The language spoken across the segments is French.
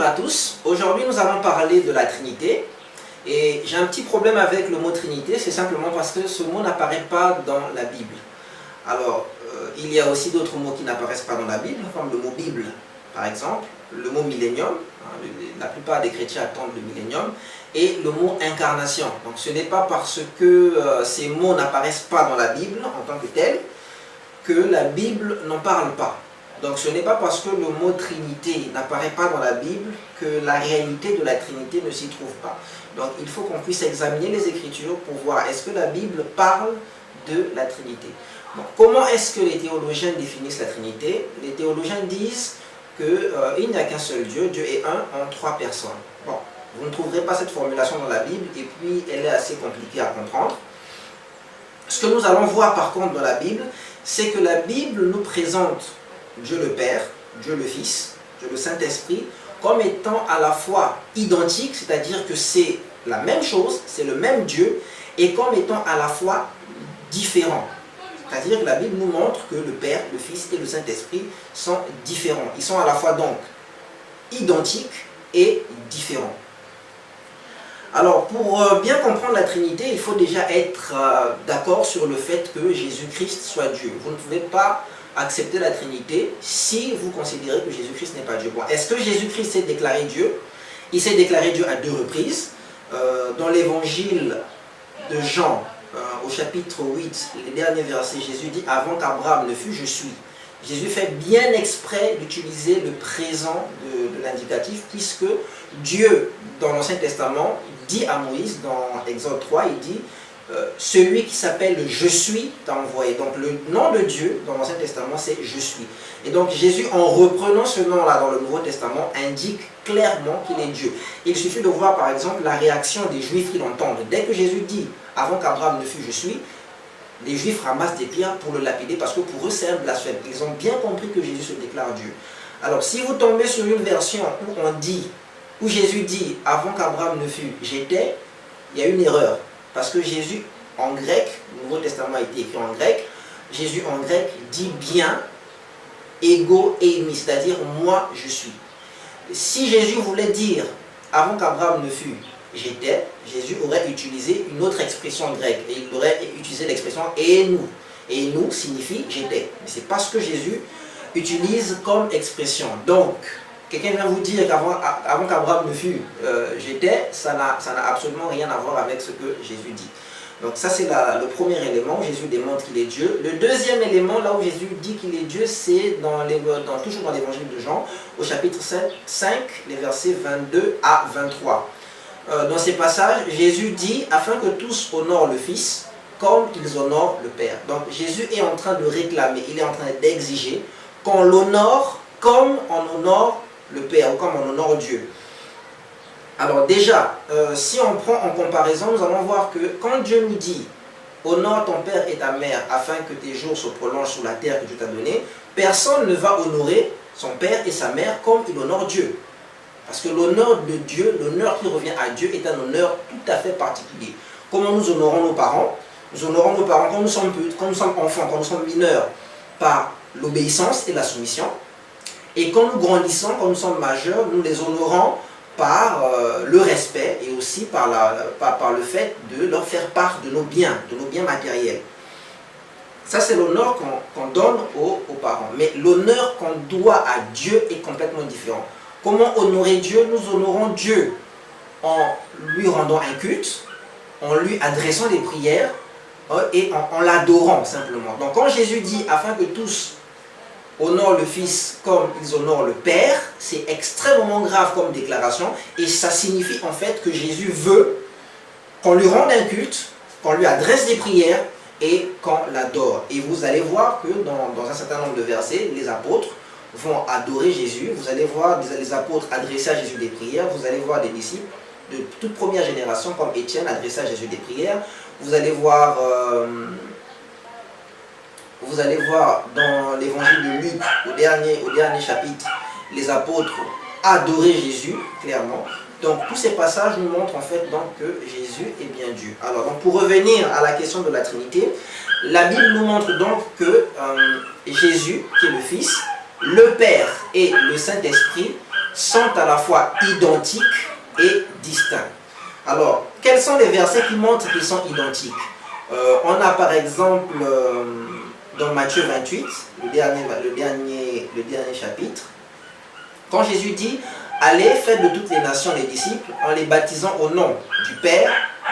à tous. Aujourd'hui, nous allons parler de la Trinité. Et j'ai un petit problème avec le mot Trinité, c'est simplement parce que ce mot n'apparaît pas dans la Bible. Alors, il y a aussi d'autres mots qui n'apparaissent pas dans la Bible, comme le mot Bible, par exemple, le mot millénium, la plupart des chrétiens attendent le millénium, et le mot incarnation. Donc ce n'est pas parce que ces mots n'apparaissent pas dans la Bible en tant que tel que la Bible n'en parle pas. Donc ce n'est pas parce que le mot Trinité n'apparaît pas dans la Bible que la réalité de la Trinité ne s'y trouve pas. Donc il faut qu'on puisse examiner les Écritures pour voir est-ce que la Bible parle de la Trinité. Donc, comment est-ce que les théologiens définissent la Trinité? Les théologiens disent qu'il n'y a qu'un seul Dieu, Dieu est un en trois personnes. Bon, vous ne trouverez pas cette formulation dans la Bible et puis elle est assez compliquée à comprendre. Ce que nous allons voir par contre dans la Bible, c'est que la Bible nous présente Dieu le Père, Dieu le Fils, Dieu le Saint-Esprit, comme étant à la fois identiques, c'est-à-dire que c'est la même chose, c'est le même Dieu, et comme étant à la fois différents. C'est-à-dire que la Bible nous montre que le Père, le Fils et le Saint-Esprit sont différents. Ils sont à la fois donc identiques et différents. Alors, pour bien comprendre la Trinité, il faut déjà être d'accord sur le fait que Jésus-Christ soit Dieu. Vous ne pouvez pas accepter la Trinité si vous considérez que Jésus-Christ n'est pas Dieu. Bon, est-ce que Jésus-Christ s'est déclaré Dieu? Il s'est déclaré Dieu à 2 reprises. Dans l'évangile de Jean, au chapitre 8, les derniers versets, Jésus dit « Avant qu'Abraham ne fût, je suis ». Jésus fait bien exprès d'utiliser le présent de l'indicatif, puisque Dieu, dans l'Ancien Testament, dit à Moïse, dans Exode 3, il dit « Celui qui s'appelle « Je suis » t'a envoyé ». Donc le nom de Dieu, dans l'Ancien Testament, c'est « Je suis ». Et donc Jésus, en reprenant ce nom-là dans le Nouveau Testament, indique clairement qu'il est Dieu. Il suffit de voir par exemple la réaction des Juifs qui l'entendent. Dès que Jésus dit « Avant qu'Abraham ne fût, je suis », les Juifs ramassent des pierres pour le lapider parce que pour eux c'est un blasphème. Ils ont bien compris que Jésus se déclare Dieu. Alors si vous tombez sur une version où Jésus dit « Avant qu'Abraham ne fût, j'étais », il y a une erreur. Parce que Jésus en grec, le Nouveau Testament a été écrit en grec, Jésus en grec dit bien ego eimi, c'est-à-dire moi je suis. Si Jésus voulait dire avant qu'Abraham ne fût, j'étais, Jésus aurait utilisé une autre expression grecque et il aurait utilisé l'expression et nous. Et nous signifie j'étais. Mais c'est pas ce que Jésus utilise comme expression. Donc, quelqu'un vient vous dire qu'avant qu'Abraham ne fût, j'étais, ça n'a absolument rien à voir avec ce que Jésus dit. Donc ça c'est le premier élément où Jésus démontre qu'il est Dieu. Le deuxième élément, là où Jésus dit qu'il est Dieu, c'est toujours dans l'évangile de Jean, au chapitre 5, les versets 22 à 23. Dans ces passages, Jésus dit, afin que tous honorent le Fils, comme ils honorent le Père. Donc Jésus est en train de réclamer, il est en train d'exiger qu'on l'honore comme on honore le Père, ou comme on honore Dieu. Alors déjà, si on prend en comparaison, nous allons voir que quand Dieu nous dit « Honore ton père et ta mère afin que tes jours se prolongent sur la terre que Dieu t'a donnée », personne ne va honorer son père et sa mère comme il honore Dieu. Parce que l'honneur de Dieu, l'honneur qui revient à Dieu est un honneur tout à fait particulier. Comment nous honorons nos parents? Nous honorons nos parents quand nous sommes enfants, quand nous sommes mineurs, par l'obéissance et la soumission. Et quand nous grandissons, quand nous sommes majeurs, nous les honorons par le respect et aussi par le fait de leur faire part de nos biens matériels. Ça c'est l'honneur qu'on donne aux parents. Mais l'honneur qu'on doit à Dieu est complètement différent. Comment honorer Dieu? Nous honorons Dieu en lui rendant un culte, en lui adressant des prières et en l'adorant simplement. Donc quand Jésus dit afin que tous honorent le Fils comme ils honorent le Père, c'est extrêmement grave comme déclaration et ça signifie en fait que Jésus veut qu'on lui rende un culte, qu'on lui adresse des prières et qu'on l'adore. Et vous allez voir que dans un certain nombre de versets, les apôtres vont adorer Jésus, vous allez voir les apôtres adresser à Jésus des prières, vous allez voir des disciples de toute première génération comme Étienne adresser à Jésus des prières, vous allez voir dans l'évangile de Luc, au dernier chapitre, les apôtres adoraient Jésus, clairement. Donc tous ces passages nous montrent en fait donc, que Jésus est bien Dieu. Alors donc, pour revenir à la question de la Trinité, la Bible nous montre donc que Jésus, qui est le Fils, le Père et le Saint-Esprit sont à la fois identiques et distincts. Alors, quels sont les versets qui montrent qu'ils sont identiques? On a par exemple dans Matthieu 28, le dernier chapitre, quand Jésus dit « Allez, faites de toutes les nations les disciples en les baptisant au nom du Père,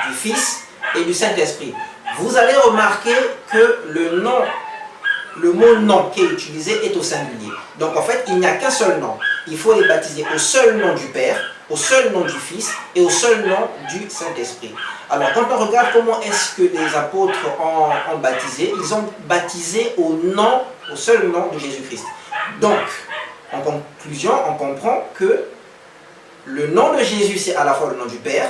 du Fils et du Saint-Esprit ». Vous allez remarquer que le mot « nom » qui est utilisé est au singulier. Donc en fait, il n'y a qu'un seul nom. Il faut les baptiser au seul nom du Père, au seul nom du Fils et au seul nom du Saint-Esprit. Alors quand on regarde comment est-ce que les apôtres ont baptisé, ils ont baptisé au seul nom de Jésus-Christ. Donc, en conclusion, on comprend que le nom de Jésus, c'est à la fois le nom du Père,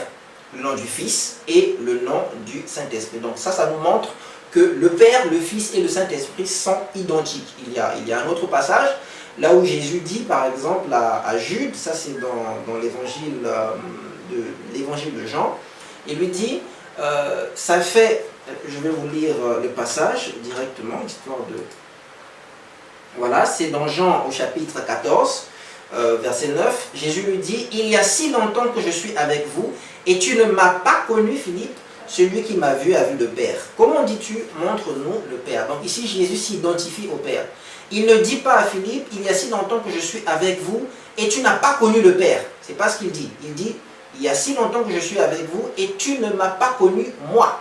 le nom du Fils et le nom du Saint-Esprit. Donc ça nous montre que le Père, le Fils et le Saint-Esprit sont identiques. Il y a un autre passage, là où Jésus dit par exemple à Jude, ça c'est dans l'évangile de Jean, il lui dit, ça fait, je vais vous lire le passage directement, histoire de... Voilà, c'est dans Jean au chapitre 14, verset 9, Jésus lui dit, « Il y a si longtemps que je suis avec vous, et tu ne m'as pas connu, Philippe, celui qui m'a vu a vu le Père. » Comment dis-tu, montre-nous le Père? Donc ici, Jésus s'identifie au Père. Il ne dit pas à Philippe, « Il y a si longtemps que je suis avec vous, et tu n'as pas connu le Père. » C'est pas ce qu'il dit. Il dit, « Il y a si longtemps que je suis avec vous, et tu ne m'as pas connu, moi. »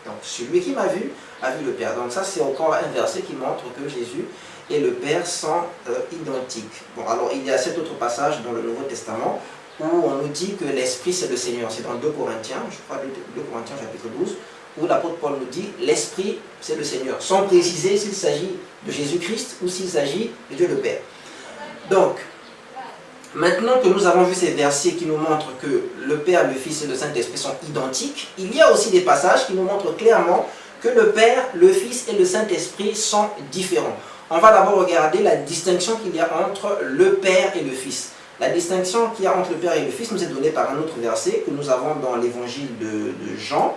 Donc celui qui m'a vu a vu le Père. Donc ça, c'est encore un verset qui montre que Jésus et le Père sont identiques. Bon, alors il y a cet autre passage dans le Nouveau Testament où on nous dit que l'Esprit c'est le Seigneur. C'est dans 2 Corinthiens, je crois 2 Corinthiens chapitre 12, où l'apôtre Paul nous dit l'Esprit c'est le Seigneur, sans préciser s'il s'agit de Jésus-Christ ou s'il s'agit de Dieu le Père. Donc, maintenant que nous avons vu ces versets qui nous montrent que le Père, le Fils et le Saint-Esprit sont identiques, il y a aussi des passages qui nous montrent clairement que le Père, le Fils et le Saint-Esprit sont différents. On va d'abord regarder la distinction qu'il y a entre le Père et le Fils. La distinction qu'il y a entre le Père et le Fils nous est donnée par un autre verset que nous avons dans l'évangile de Jean.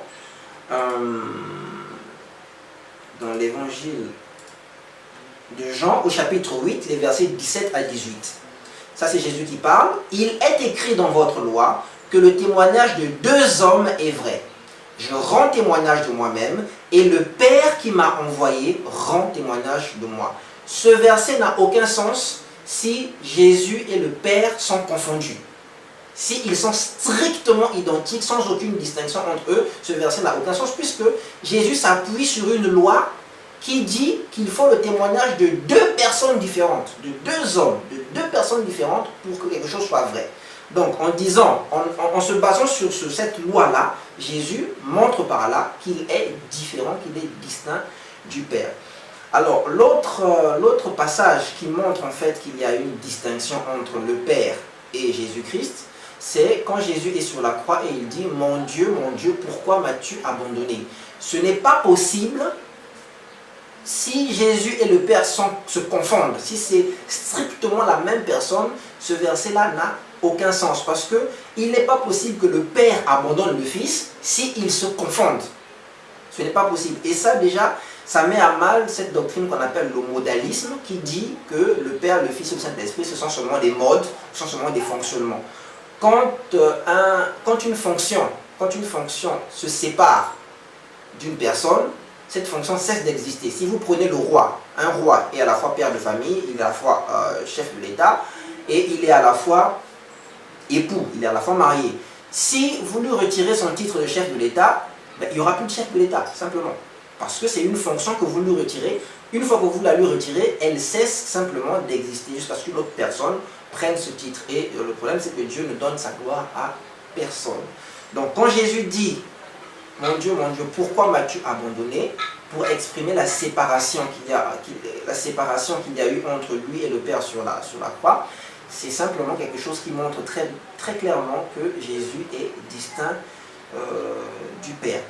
Dans l'évangile de Jean, au chapitre 8, les versets 17 à 18. Ça, c'est Jésus qui parle. « Il est écrit dans votre loi que le témoignage de 2 hommes est vrai. Je rends témoignage de moi-même, et le Père qui m'a envoyé rend témoignage de moi. » Ce verset n'a aucun sens si Jésus et le Père sont confondus. S'ils sont strictement identiques, sans aucune distinction entre eux, ce verset n'a aucun sens, puisque Jésus s'appuie sur une loi qui dit qu'il faut le témoignage de 2 personnes différentes, de 2 hommes, de 2 personnes différentes pour que quelque chose soit vrai. Donc, en se basant sur cette loi-là, Jésus montre par là qu'il est différent, qu'il est distinct du Père. Alors, l'autre passage qui montre en fait qu'il y a une distinction entre le Père et Jésus-Christ, c'est quand Jésus est sur la croix et il dit « Mon Dieu, pourquoi m'as-tu abandonné ?» Ce n'est pas possible si Jésus et le Père se confondent. Si c'est strictement la même personne, ce verset-là n'a aucun sens. Parce qu'il n'est pas possible que le Père abandonne le Fils s'ils se confondent. Ce n'est pas possible. Et ça déjà, ça met à mal cette doctrine qu'on appelle le modalisme, qui dit que le Père, le Fils et le Saint-Esprit, ce sont seulement des modes, ce sont seulement des fonctionnements. Quand une fonction se sépare d'une personne, cette fonction cesse d'exister. Si vous prenez le roi, un roi est à la fois père de famille, il est à la fois chef de l'État, et il est à la fois époux, il est à la fois marié. Si vous lui retirez son titre de chef de l'État, ben, il n'y aura plus de chef de l'État, simplement. Parce que c'est une fonction que vous lui retirez. Une fois que vous la lui retirez, elle cesse simplement d'exister jusqu'à ce qu'une autre personne prenne ce titre. Et le problème, c'est que Dieu ne donne sa gloire à personne. Donc quand Jésus dit « Mon Dieu, pourquoi m'as-tu abandonné ?» pour exprimer la séparation qu'il y a eu entre lui et le Père sur la croix, c'est simplement quelque chose qui montre très, très clairement que Jésus est distinct du Père.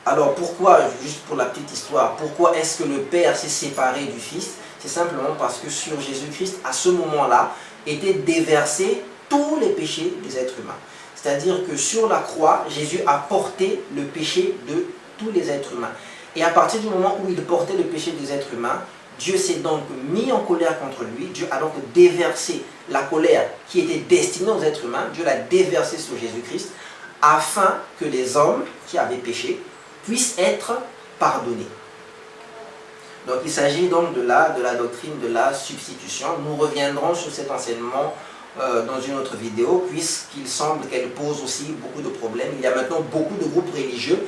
Alors pourquoi, juste pour la petite histoire, pourquoi est-ce que le Père s'est séparé du Fils? C'est simplement parce que sur Jésus-Christ, à ce moment-là, étaient déversés tous les péchés des êtres humains. C'est-à-dire que sur la croix, Jésus a porté le péché de tous les êtres humains. Et à partir du moment où il portait le péché des êtres humains, Dieu s'est donc mis en colère contre lui. Dieu a donc déversé la colère qui était destinée aux êtres humains. Dieu l'a déversée sur Jésus-Christ afin que les hommes qui avaient péché puissent être pardonnés. Donc il s'agit donc de la doctrine de la substitution. Nous reviendrons sur cet enseignement dans une autre vidéo, puisqu'il semble qu'elle pose aussi beaucoup de problèmes. Il y a maintenant beaucoup de groupes religieux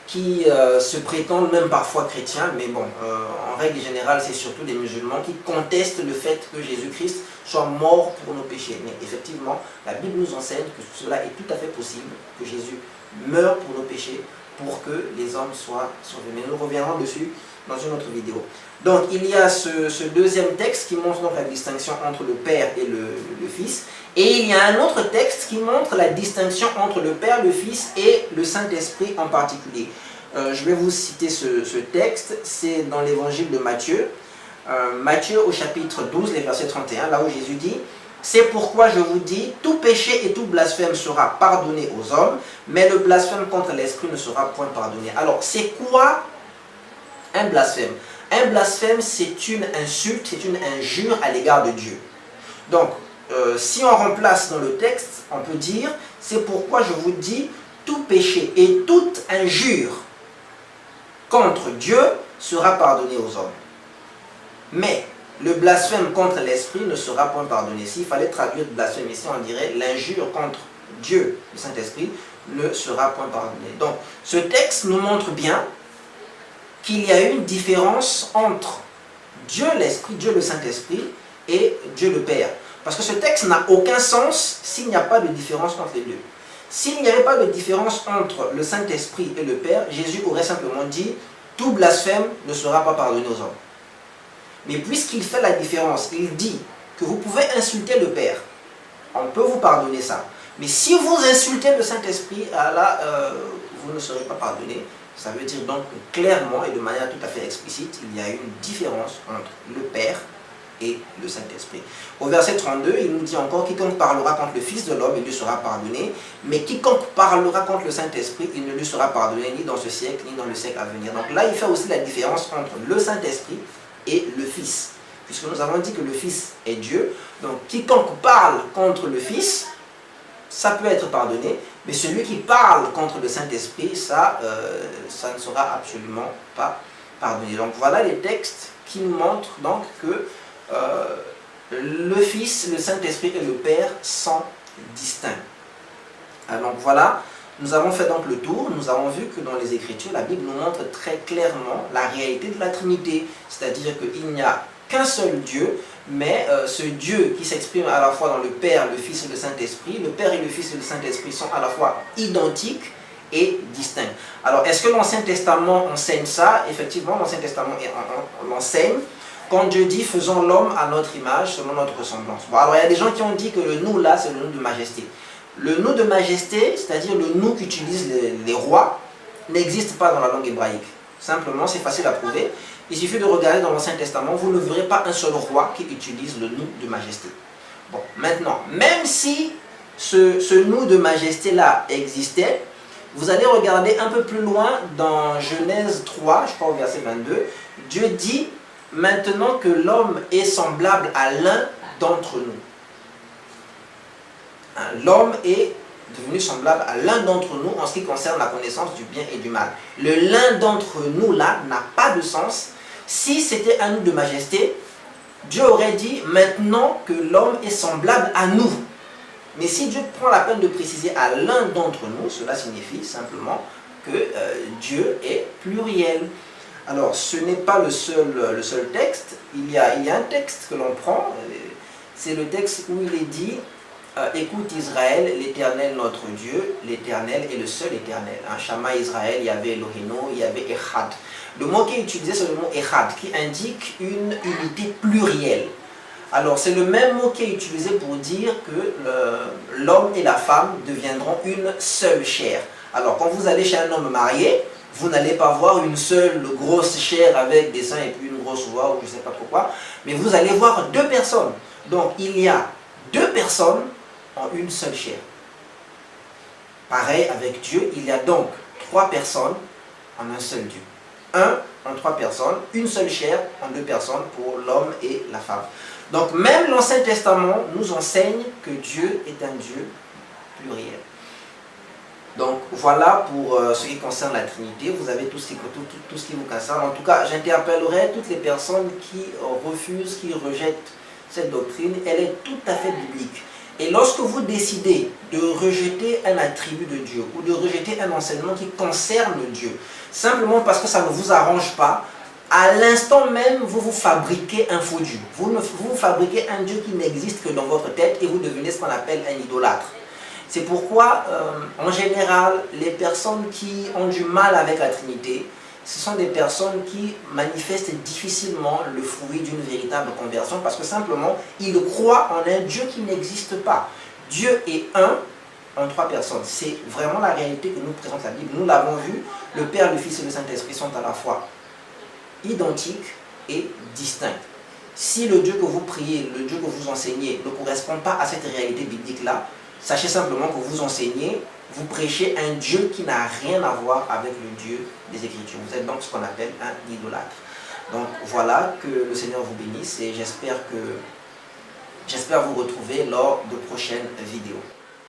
qui se prétendent même parfois chrétiens, mais bon, en règle générale, c'est surtout des musulmans qui contestent le fait que Jésus-Christ soit mort pour nos péchés. Mais effectivement, la Bible nous enseigne que cela est tout à fait possible, que Jésus meure pour nos péchés, pour que les hommes soient sauvés. Mais nous reviendrons dessus dans une autre vidéo. Donc, il y a ce deuxième texte qui montre donc la distinction entre le Père et le Fils. Et il y a un autre texte qui montre la distinction entre le Père, le Fils et le Saint-Esprit en particulier. Je vais vous citer ce texte, c'est dans l'évangile de Matthieu. Matthieu au chapitre 12, les versets 31, là où Jésus dit « C'est pourquoi je vous dis, tout péché et tout blasphème sera pardonné aux hommes, mais le blasphème contre l'Esprit ne sera point pardonné. » Alors, c'est quoi un blasphème? Un blasphème, c'est une insulte, c'est une injure à l'égard de Dieu. Donc, si on remplace dans le texte, on peut dire, c'est pourquoi je vous dis, tout péché et toute injure contre Dieu sera pardonné aux hommes. Mais le blasphème contre l'Esprit ne sera point pardonné. S'il fallait traduire blasphème ici, on dirait l'injure contre Dieu, le Saint-Esprit, ne sera point pardonné. Donc, ce texte nous montre bien qu'il y a une différence entre Dieu l'Esprit, Dieu le Saint-Esprit et Dieu le Père. Parce que ce texte n'a aucun sens s'il n'y a pas de différence entre les deux. S'il n'y avait pas de différence entre le Saint-Esprit et le Père, Jésus aurait simplement dit « Tout blasphème ne sera pas pardonné aux hommes ». Mais puisqu'il fait la différence, il dit que vous pouvez insulter le Père, on peut vous pardonner ça. Mais si vous insultez le Saint-Esprit, là, vous ne serez pas pardonné. Ça veut dire donc que clairement et de manière tout à fait explicite, il y a une différence entre le Père et le Saint-Esprit. Au verset 32, il nous dit encore, quiconque parlera contre le Fils de l'homme, il lui sera pardonné, mais quiconque parlera contre le Saint-Esprit, il ne lui sera pardonné ni dans ce siècle, ni dans le siècle à venir. Donc là, il fait aussi la différence entre le Saint-Esprit et le Fils, puisque nous avons dit que le Fils est Dieu. Donc quiconque parle contre le Fils, ça peut être pardonné, mais celui qui parle contre le Saint-Esprit, ça ne sera absolument pas pardonné. Donc voilà les textes qui nous montrent donc que le Fils, le Saint-Esprit et le Père sont distincts. Donc voilà, nous avons fait donc le tour, nous avons vu que dans les Écritures, la Bible nous montre très clairement la réalité de la Trinité, c'est-à-dire qu'il n'y a qu'un seul Dieu, mais ce Dieu qui s'exprime à la fois dans le Père, le Fils et le Saint-Esprit, le Père et le Fils et le Saint-Esprit sont à la fois identiques et distincts. Alors, est-ce que l'Ancien Testament enseigne ça? Effectivement, l'Ancien Testament l'enseigne. Quand Dieu dit « faisons l'homme à notre image, selon notre ressemblance ». Bon, alors il y a des gens qui ont dit que le « nous » là, c'est le « nous » de majesté. Le « nous » de majesté, c'est-à-dire le « nous » qu'utilisent les rois, n'existe pas dans la langue hébraïque. Simplement, c'est facile à prouver. Il suffit de regarder dans l'Ancien Testament, vous ne verrez pas un seul roi qui utilise le « nous » de majesté. Bon, maintenant, même si ce « nous » de majesté-là existait, vous allez regarder un peu plus loin dans Genèse 3, je crois au verset 22, Dieu dit « Maintenant que l'homme est semblable à l'un d'entre nous ». L'homme est devenu semblable à l'un d'entre nous en ce qui concerne la connaissance du bien et du mal. Le l'un d'entre nous là n'a pas de sens. Si c'était un nous de majesté, Dieu aurait dit maintenant que l'homme est semblable à nous. Mais si Dieu prend la peine de préciser à l'un d'entre nous, cela signifie simplement que Dieu est pluriel. Alors ce n'est pas le seul texte, il y a un texte que l'on prend, c'est le texte où il est dit écoute Israël, l'Éternel notre Dieu, l'Éternel est le seul Éternel. Un Shama Israël, il y avait Elohino, il y avait Echad. Le mot qui est utilisé, c'est le mot Echad, qui indique une unité plurielle. Alors, c'est le même mot qui est utilisé pour dire que l'homme et la femme deviendront une seule chair. Alors, quand vous allez chez un homme marié, vous n'allez pas voir une seule grosse chair avec des seins et puis une grosse voix ou je ne sais pas pourquoi, mais vous allez voir deux personnes. Donc, il y a deux personnes en une seule chair. Pareil avec Dieu, il y a donc trois personnes en un seul Dieu. un en trois personnes, une seule chair en deux personnes pour l'homme et la femme. Donc même l'Ancien Testament nous enseigne que Dieu est un Dieu pluriel. Donc voilà pour ce qui concerne la Trinité, vous avez tout ce qui vous concerne. En tout cas, j'interpellerai toutes les personnes qui refusent, qui rejettent cette doctrine. Elle est tout à fait biblique. Et lorsque vous décidez de rejeter un attribut de Dieu ou de rejeter un enseignement qui concerne Dieu, simplement parce que ça ne vous arrange pas, à l'instant même, vous vous fabriquez un faux Dieu. Vous fabriquez un Dieu qui n'existe que dans votre tête et vous devenez ce qu'on appelle un idolâtre. C'est pourquoi, en général, les personnes qui ont du mal avec la Trinité, ce sont des personnes qui manifestent difficilement le fruit d'une véritable conversion parce que simplement, ils croient en un Dieu qui n'existe pas. Dieu est un en trois personnes. C'est vraiment la réalité que nous présente la Bible. Nous l'avons vu, le Père, le Fils et le Saint-Esprit sont à la fois identiques et distincts. Si le Dieu que vous priez, le Dieu que vous enseignez ne correspond pas à cette réalité biblique-là, sachez simplement que vous enseignez, vous prêchez un Dieu qui n'a rien à voir avec le Dieu des Écritures. Vous êtes donc ce qu'on appelle un idolâtre. Donc voilà, que le Seigneur vous bénisse et j'espère vous retrouver lors de prochaines vidéos.